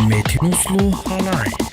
Metin Uslu Halay.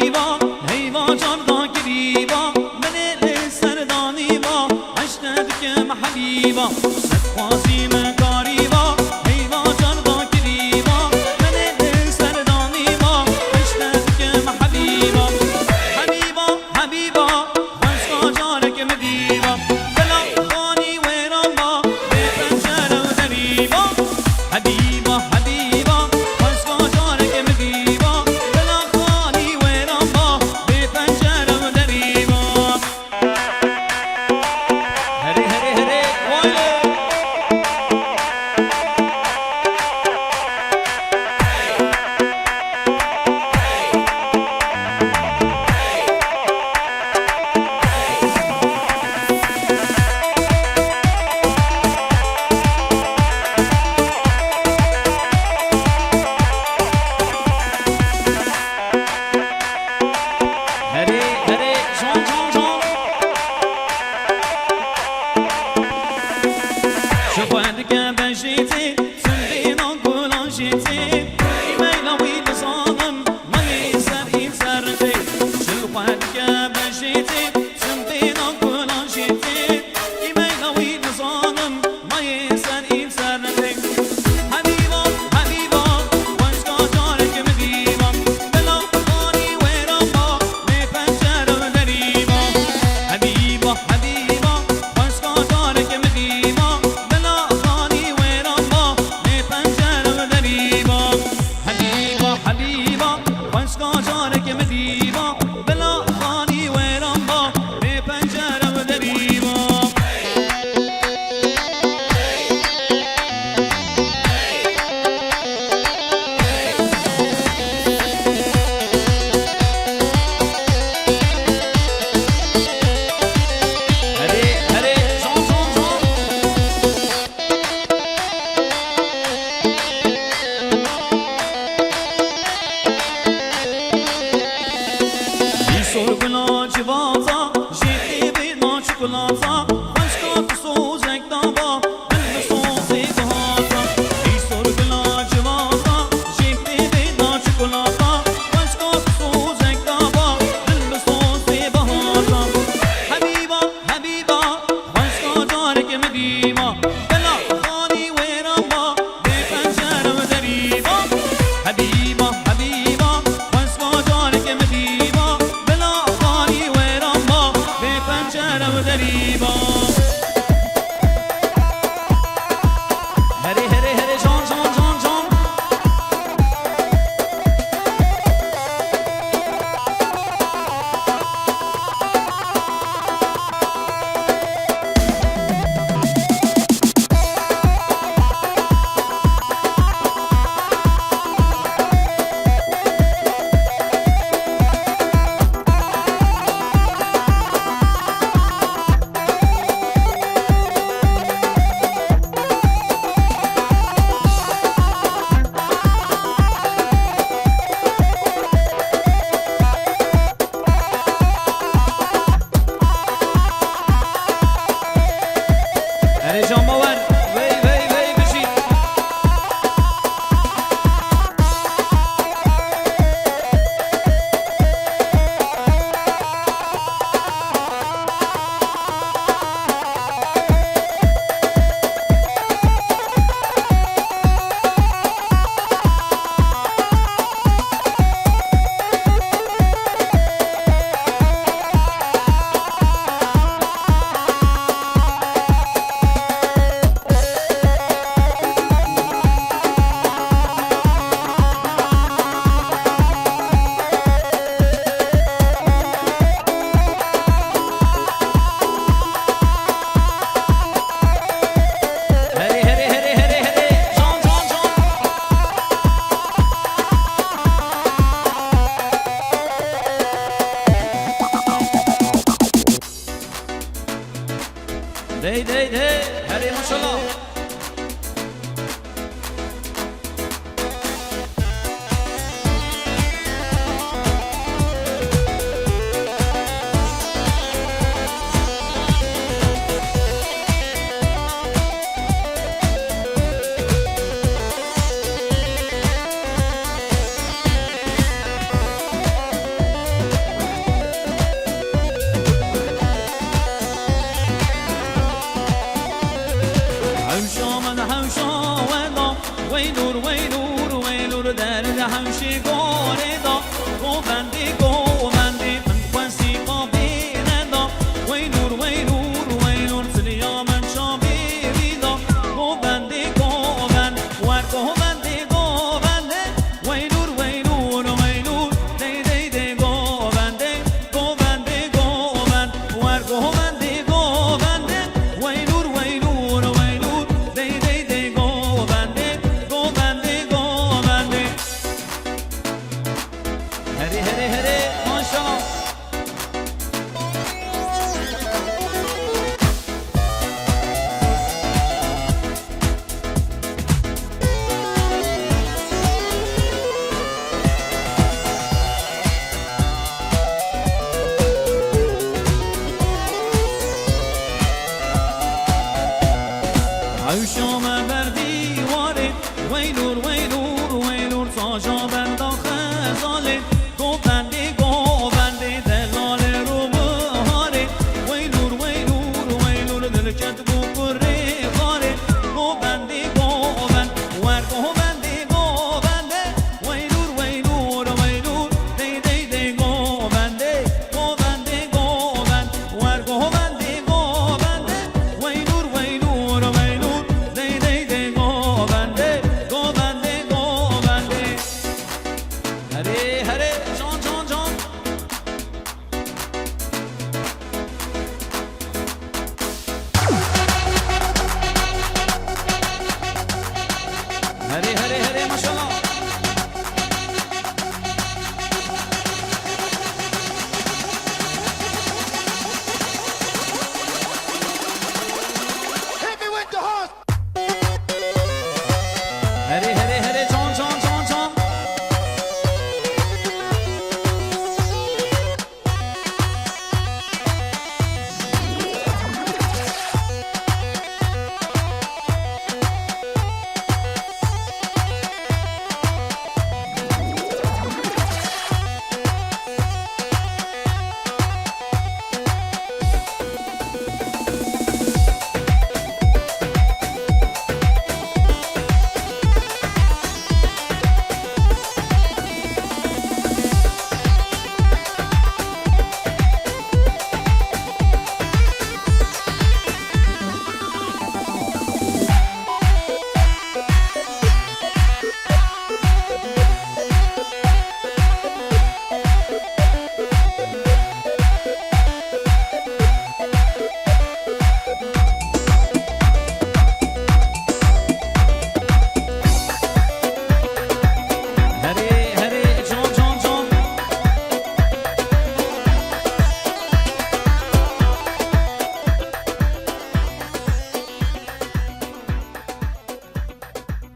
حبیبا هیوا جاردا گریبا من سردانی با عشق دکم حبیبا سخوازی من کاریبا هیوا جاردا گریبا من سردانی با عشق دکم حبیبا حبیبا حبیبا عشق جارک مدیبا بلا خانی ویران با به پنجر و دریبا حبیبا حبیبا عشق جارک مدیبا بلا خانی ویران با به پنجر و دریبا هری هری هری وایلو هری هری جان جان جان شخوان که بجیتی سندینا گلان جیتی ایمیلا ویل زانم مایی سر این سرتی شخوان که بجیتی سندینا گلان جیتی ایمیلا ویل زانم مایی سر این سرتی حبیبا حبیبا وشکا جارک مدیبا بلا خانی ویران با می پنجر و دریبا حبیبا حبیبا وشکا جارک مدیبا بلا خانی ویران با می پنجر و دریبا حبیبا حبیبا وشکا جارک مدیبا بلا خانی ویران با می پنجر و دریبا هری هری جان جان جان بی سرگلا جواتا جیتی بی ما چکلاتا عشقا تو سوزک دابا دل سوزی بهاتا بی سرگلا جواتا جیتی بی ما چکلاتا عشقا تو سوزک دابا دل سوزی بهاتا حبیبا حبیبا عشقا جارک مدیما بلا خانی ویران با به پنجر و دریبا حبیبا حبیبا عشقا جارک مدیما بلا خانی ویران با به پنجر و دریبا هری هری هری جان جان جان جان هری جان باور وی وی وی بشید هری هری هری هری هری جان جان جان دی دی دی هری ماشاءالله